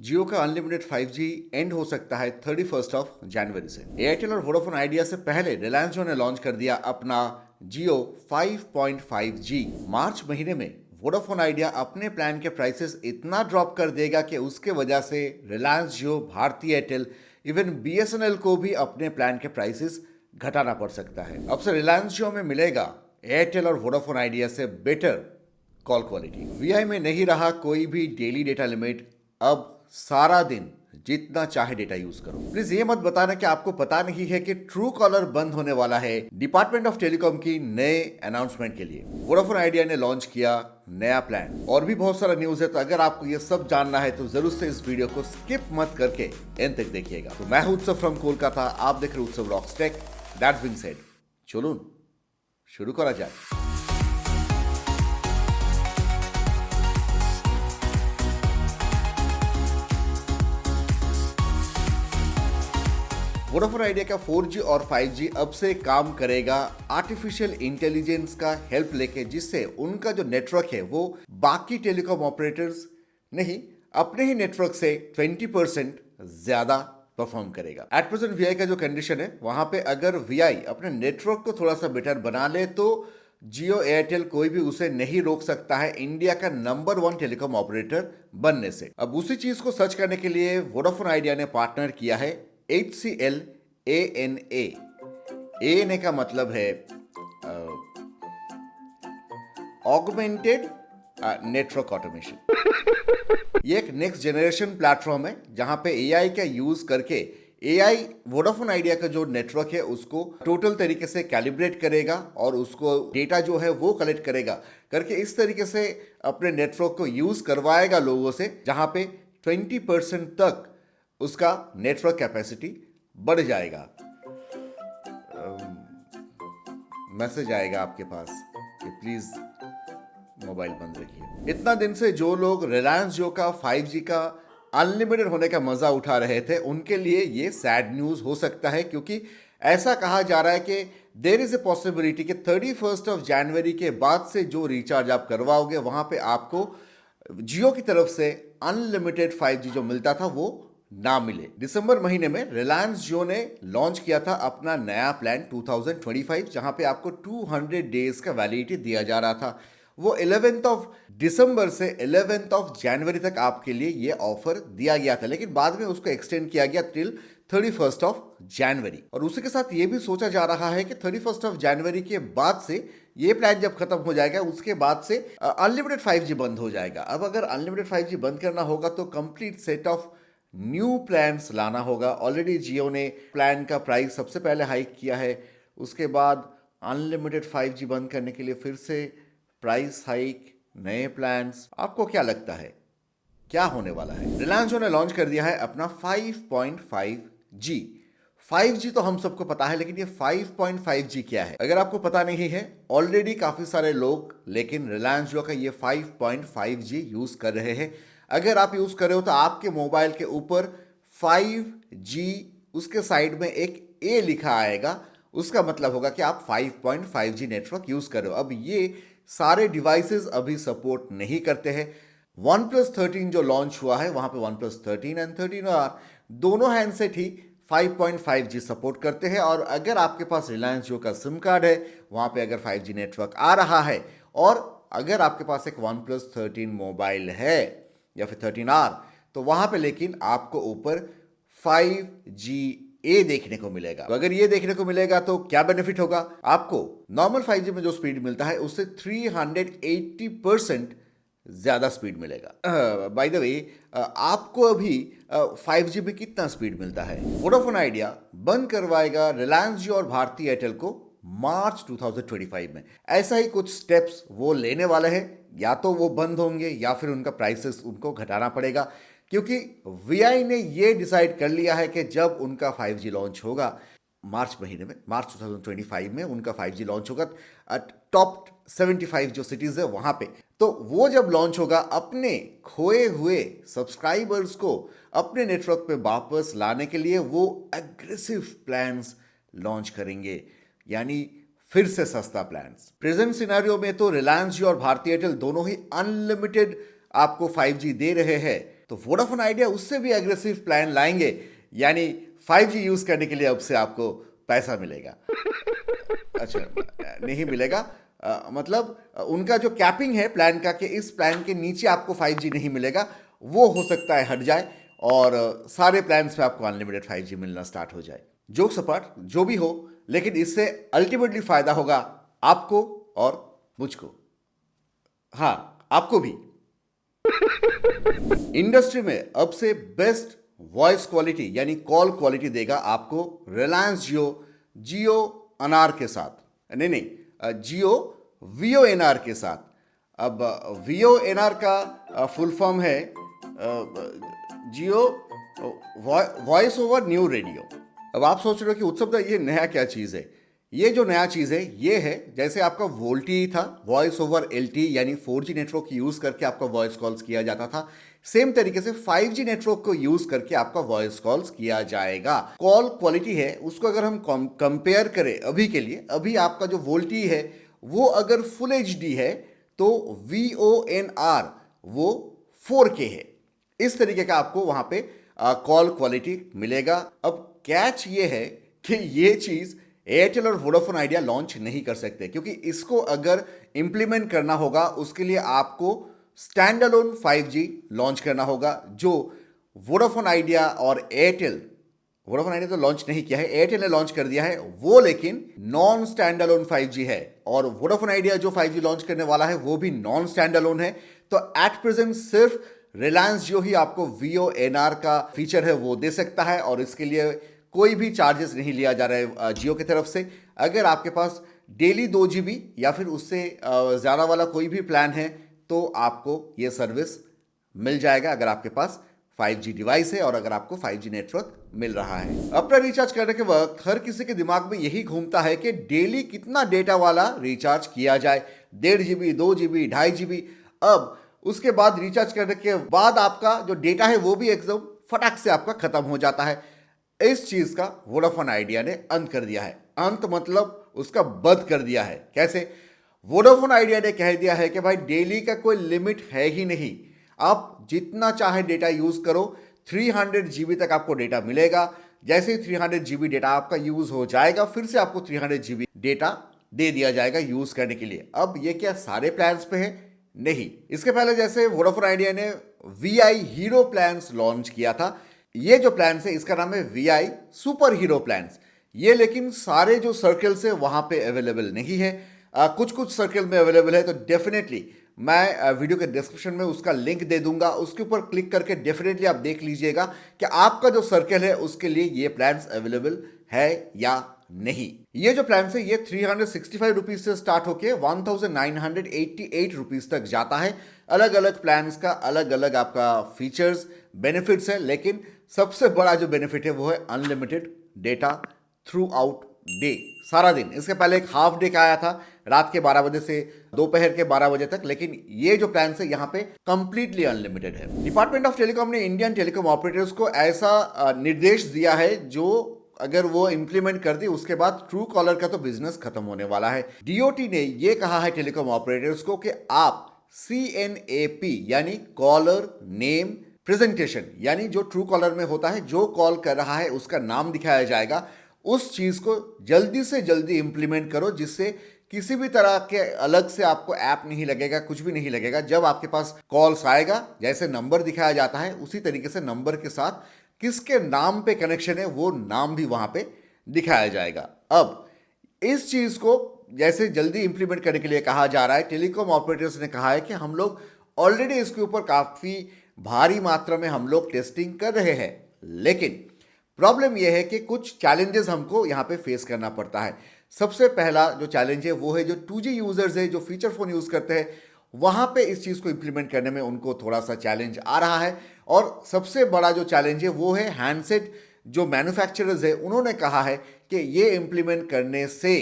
जियो का unlimited 5G and हो सकता है 31 जनवरी से। एयरटेल और वोडाफोन आइडिया से पहले रिलायंस जियो ने लॉन्च कर दिया अपना जियो 5.5G। मार्च महीने में वोडाफोन आइडिया अपने प्लान के प्राइसेस इतना ड्रॉप कर देगा कि उसके वजह से रिलायंस जियो, भारती एयरटेल, इवन BSNL को भी अपने प्लान के प्राइसेस घटाना पड़ सकता है। अब से रिलायंस जियो में मिलेगा एयरटेल और वोडाफोन आइडिया से बेटर कॉल क्वालिटी। VI में नहीं रहा कोई भी डेली डेटा लिमिट, अब सारा दिन जितना चाहे डेटा यूज करो। प्लीज ये मत बताना कि आपको पता नहीं है कि ट्रू कॉलर बंद होने वाला है डिपार्टमेंट ऑफ टेलीकॉम की नए अनाउंसमेंट के लिए। वोडाफोन आइडिया ने लॉन्च किया नया प्लान, और भी बहुत सारा न्यूज है। तो अगर आपको ये सब जानना है तो जरूर से इस वीडियो को स्किप मत करके एंड तक देखिएगा। तो मैं हूं उत्सव फ्रॉम कोलकाता, आप देख रहे Utsav rocks tech. That's being said, चलून शुरू करा जाए। वोडाफोन आइडिया का 4G और 5G अब से काम करेगा आर्टिफिशियल इंटेलिजेंस का हेल्प लेके, जिससे उनका जो नेटवर्क है वो बाकी टेलीकॉम ऑपरेटर्स नहीं, अपने ही नेटवर्क से 20% ज्यादा परफॉर्म करेगा। एट प्रेजेंट VI का जो कंडीशन है, वहां पे अगर VI अपने नेटवर्क को थोड़ा सा बेटर बना ले तो जियो, एयरटेल कोई भी उसे नहीं रोक सकता है इंडिया का नंबर 1 टेलीकॉम ऑपरेटर बनने से। अब उसी चीज को सर्च करने के लिए वोडाफोन आइडिया ने पार्टनर किया है HCL ANA। ANA का मतलब है ऑगमेंटेड नेटवर्क ऑटोमेशन। ये एक नेक्स्ट जनरेशन प्लेटफॉर्म है जहां पे AI का यूज करके AI वोडाफोन आइडिया का जो नेटवर्क है उसको टोटल तरीके से कैलिब्रेट करेगा और उसको डेटा जो है वो कलेक्ट करेगा करके इस तरीके से अपने नेटवर्क को यूज करवाएगा लोगों से, जहां पे 20% तक उसका नेटवर्क कैपेसिटी बढ़ जाएगा। मैसेज आएगा आपके पास कि प्लीज मोबाइल बंद रखिए। इतना दिन से जो लोग रिलायंस जियो का 5G का अनलिमिटेड होने का मजा उठा रहे थे, उनके लिए ये सैड न्यूज हो सकता है, क्योंकि ऐसा कहा जा रहा है कि देयर इज ए पॉसिबिलिटी कि 31 जनवरी के बाद से जो रिचार्ज आप करवाओगे वहां पे आपको जियो की तरफ से अनलिमिटेड 5G जो मिलता था वो ना मिले। दिसंबर महीने में रिलायंस जियो ने लॉन्च किया था अपना नया प्लान 2025, जहां पे आपको 200 डेज का वैलिडिटी दिया जा रहा था। वो 11 दिसंबर से 11 जनवरी तक आपके लिए ये ऑफर दिया गया था, लेकिन बाद में उसको एक्सटेंड किया गया टिल 31 जनवरी। और उसी के साथ ये भी सोचा जा रहा है कि 31 जनवरी के बाद से ये प्लान जब खत्म हो जाएगा उसके बाद से अनलिमिटेड 5G बंद हो जाएगा। अब अगर अनलिमिटेड 5G बंद करना होगा तो complete set of new plans लाना होगा। ऑलरेडी जियो ने प्लान का प्राइस सबसे पहले हाइक किया है, उसके बाद अनलिमिटेड 5G बंद करने के लिए फिर से प्राइस हाइक, नए प्लान्स। आपको क्या लगता है क्या होने वाला है? रिलायंस जियो ने लॉन्च कर दिया है अपना 5.5G। 5G तो हम सबको पता है, लेकिन ये 5.5G क्या है अगर आपको पता नहीं है? ऑलरेडी काफी सारे लोग लेकिन रिलायंस जियो का ये 5.5G यूज कर रहे हैं। अगर आप यूज कर रहे हो तो आपके मोबाइल के ऊपर 5G, उसके साइड में एक A लिखा आएगा, उसका मतलब होगा कि आप 5.5G नेटवर्क यूज कर रहे हो। अब ये सारे डिवाइसेस अभी सपोर्ट नहीं करते हैं। OnePlus 13 जो लॉन्च हुआ है वहां पे OnePlus 13 एंड 13R दोनों हैंडसेट ही 5.5G सपोर्ट करते हैं। और अगर आपके पास रिलायंस जियो का सिम कार्ड है, वहां पे अगर 5G नेटवर्क आ रहा है, और अगर आपके पास एक OnePlus 13 मोबाइल है या फिर 13R, तो वहां पे लेकिन आपको ऊपर 5G देखने को मिलेगा। तो अगर ये देखने को मिलेगा तो क्या बेनिफिट होगा आपको? नॉर्मल 5G में जो स्पीड मिलता है उससे 380% ज्यादा स्पीड मिलेगा। बाय द वे, आपको अभी 5G में कितना स्पीड मिलता है? वोडाफोन आइडिया बंद करवाएगा रिलायंस जियो और भारती एयरटेल को मार्च 2025 में। ऐसा ही कुछ स्टेप्स वो लेने वाले हैं, या तो वो बंद होंगे या फिर उनका प्राइसेस उनको घटाना पड़ेगा, क्योंकि VI ने ये डिसाइड कर लिया है कि जब उनका 5G लॉन्च होगा मार्च महीने में, मार्च 2025 में उनका 5G लॉन्च होगा टॉप 75 जो सिटीज है वहां पे, तो वो जब लॉन्च होगा अपने खोए हुए सब्सक्राइबर्स को अपने नेटवर्क पे वापस लाने के लिए वो एग्रेसिव प्लान्स लॉन्च करेंगे, यानी फिर से सस्ता प्लान्स। प्रेजेंट सिनेरियो में तो रिलायंस जियो और भारती एयरटेल दोनों ही अनलिमिटेड आपको 5G दे रहे हैं, तो वोडाफोन आइडिया उससे भी एग्रेसिव प्लान लाएंगे, यानी 5G यूज करने के लिए अब से आपको पैसा मिलेगा। अच्छा, नहीं मिलेगा, मतलब उनका जो कैपिंग है प्लान का कि इस प्लान के नीचे आपको 5G नहीं मिलेगा, वो हो सकता है हट जाए और सारे प्लान्स पे आपको अनलिमिटेड 5G मिलना स्टार्ट हो जाए। जोक्स अपार्ट, जो भी हो, लेकिन इससे अल्टीमेटली फायदा होगा आपको और मुझको। हाँ, आपको भी। इंडस्ट्री में अब से बेस्ट वॉइस क्वालिटी यानी कॉल क्वालिटी देगा आपको रिलायंस जियो एनआर के साथ, नहीं, जियो वीओ एनआर के साथ। अब वीओ एनआर का फुल फॉर्म है जियो वॉइस ओवर न्यू रेडियो। अब आप सोच रहे हो कि उत्सव दा ये नया क्या चीज़ है? ये जो नया चीज़ है ये है, जैसे आपका वोल्टी था, वॉइस ओवर एलटी यानी 4G नेटवर्क यूज़ करके आपका वॉइस कॉल्स किया जाता था, सेम तरीके से 5G नेटवर्क को यूज़ करके आपका वॉइस कॉल्स किया जाएगा। कॉल क्वालिटी है उसको अगर हम कंपेयर करें अभी के लिए, अभी आपका जो वोल्टी है वो अगर फुल HD है तो VONR वो 4K है। इस तरीके का आपको वहाँ पे कॉल क्वालिटी मिलेगा। अब कैच ये है कि ये चीज़ एयरटेल और वोडाफोन आइडिया लॉन्च नहीं कर सकते, क्योंकि इसको अगर इंप्लीमेंट करना होगा उसके लिए आपको स्टैंड अलोन 5G लॉन्च करना होगा, जो वोडाफोन आइडिया और एयरटेल, वोडाफोन आइडिया तो लॉन्च नहीं किया है, एयरटेल ने लॉन्च कर दिया है, वो लेकिन नॉन स्टैंड अलोन 5G है। और वोडाफोन आइडिया जो 5G लॉन्च करने वाला है वो भी नॉन स्टैंड अलोन है। तो एट प्रेजेंट सिर्फ रिलायंस जो ही आपको VONR का फीचर है वो दे सकता है, और इसके लिए कोई भी चार्जेस नहीं लिया जा रहा है जियो की तरफ से। अगर आपके पास डेली 2 GB या फिर उससे ज़्यादा वाला कोई भी प्लान है तो आपको ये सर्विस मिल जाएगा, अगर आपके पास 5G डिवाइस है और अगर आपको 5G नेटवर्क मिल रहा है। अपना रिचार्ज करने के वक्त हर किसी के दिमाग में यही घूमता है कि डेली कितना डेटा वाला रिचार्ज किया जाए, 1.5 GB, 2 GB, 2.5 GB। अब उसके बाद रिचार्ज करने के बाद आपका जो डेटा है वो भी एकदम फटाक से आपका खत्म हो जाता है। इस चीज का वोडाफोन आइडिया ने अंत कर दिया है। अंत मतलब उसका बंद कर दिया है। कैसे? वोडाफोन आइडिया ने कह दिया है कि भाई डेली का कोई लिमिट है ही नहीं, आप जितना चाहे डेटा यूज करो, 300 GB तक आपको डेटा मिलेगा। जैसे ही 300 GB डेटा आपका यूज हो जाएगा फिर से आपको 300 GB डेटा दे दिया जाएगा यूज करने के लिए। अब ये क्या सारे प्लान्स पे है? नहीं। इसके पहले जैसे वोडाफोन आइडिया ने VI हीरो प्लान्स लॉन्च किया था, ये जो प्लान्स है इसका नाम है VI सुपर हीरो प्लान्स। ये लेकिन सारे जो सर्कल्स है वहां पे अवेलेबल नहीं है, कुछ कुछ सर्कल में अवेलेबल है। तो डेफिनेटली मैं वीडियो के डिस्क्रिप्शन में उसका लिंक दे दूंगा, उसके ऊपर क्लिक करके डेफिनेटली आप देख लीजिएगा कि आपका जो सर्कल है उसके लिए ये प्लान्स अवेलेबल है या नहीं। ये जो प्लान है ये 365 रुपीज से स्टार्ट होके 1988 रुपीज तक जाता है। अलग अलग प्लान्स का अलग अलग आपका फीचर्स बेनिफिट्स है, लेकिन सबसे बड़ा जो बेनिफिट है वो है unlimited data through out day, सारा दिन। इसके पहले एक हाफ डे का आया था रात के 12 बजे से दोपहर के 12 बजे तक, लेकिन ये जो प्लान है यहाँ पे कंप्लीटली अनलिमिटेड है। डिपार्टमेंट ऑफ टेलीकॉम ने इंडियन टेलीकॉम ऑपरेटर्स को ऐसा निर्देश दिया है जो अगर वो इंप्लीमेंट कर दी उसके बाद ट्रू कॉलर का तो बिजनेस खत्म होने वाला है। DOT ने ये कहा है टेलीकॉम ऑपरेटर्स को कि आप CNAP यानी कॉलर नेम प्रेजेंटेशन, यानी जो ट्रू कॉलर में होता है, जो कॉल कर रहा है उसका नाम दिखाया जाएगा, उस चीज को जल्दी से जल्दी इंप्लीमेंट करो, जिससे किसी भी तरह के अलग से आपको ऐप नहीं लगेगा, कुछ भी नहीं लगेगा। जब आपके पास कॉल्स आएगा, जैसे नंबर दिखाया जाता है उसी तरीके से नंबर के साथ किसके नाम पे कनेक्शन है वो नाम भी वहां पे दिखाया जाएगा। अब इस चीज को जैसे जल्दी इंप्लीमेंट करने के लिए कहा जा रहा है, टेलीकॉम ऑपरेटर्स ने कहा है कि हम लोग ऑलरेडी इसके ऊपर काफी भारी मात्रा में हम लोग टेस्टिंग कर रहे हैं, लेकिन प्रॉब्लम यह है कि कुछ चैलेंजेस हमको यहाँ पे फेस करना पड़ता है। सबसे पहला जो चैलेंज है वो है जो 2G यूजर्स है, जो फीचर फोन यूज करते हैं, वहां पे इस चीज को इंप्लीमेंट करने में उनको थोड़ा सा चैलेंज आ रहा है। और सबसे बड़ा जो चैलेंज है वो है हैंडसेट जो मैन्युफैक्चरर्स है, उन्होंने कहा है कि ये इंप्लीमेंट करने से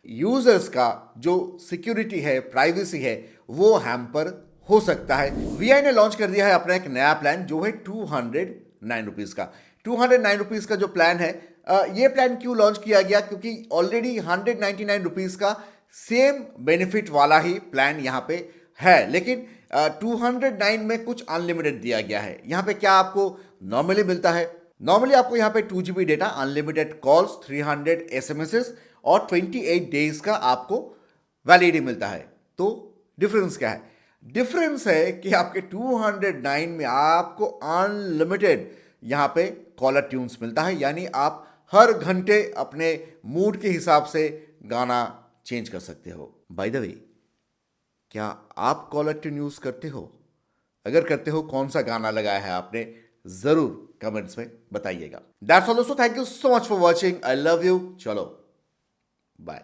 यूजर्स का जो सिक्योरिटी है, प्राइवेसी है, वो हैम्पर हो सकता है। VI ने लॉन्च कर दिया है अपना एक नया प्लान जो है 209 रुपीज का। 209 रुपीज का जो प्लान है, ये प्लान क्यों लॉन्च किया गया? क्योंकि ऑलरेडी 199 रुपीज का सेम बेनिफिट वाला ही प्लान यहाँ पे है, लेकिन 209 में कुछ अनलिमिटेड दिया गया है। यहाँ पे क्या आपको नॉर्मली मिलता है? नॉर्मली आपको यहाँ पे 2 GB data, unlimited calls, 300 SMS और 28 डेज का आपको वैलिडिटी मिलता है। तो डिफरेंस क्या है? डिफरेंस है कि आपके 209 में आपको अनलिमिटेड यहाँ पे कॉलर ट्यून्स मिलता है, यानी आप हर घंटे अपने मूड के हिसाब से गाना चेंज कर सकते हो। बाय द वे, क्या आप कॉलर ट्यून यूज करते हो? अगर करते हो, कौन सा गाना लगाया है आपने? जरूर कमेंट्स में बताइएगा। दैट्स ऑल दोस्तों, thank you so much for watching, I love you. चलो बाय।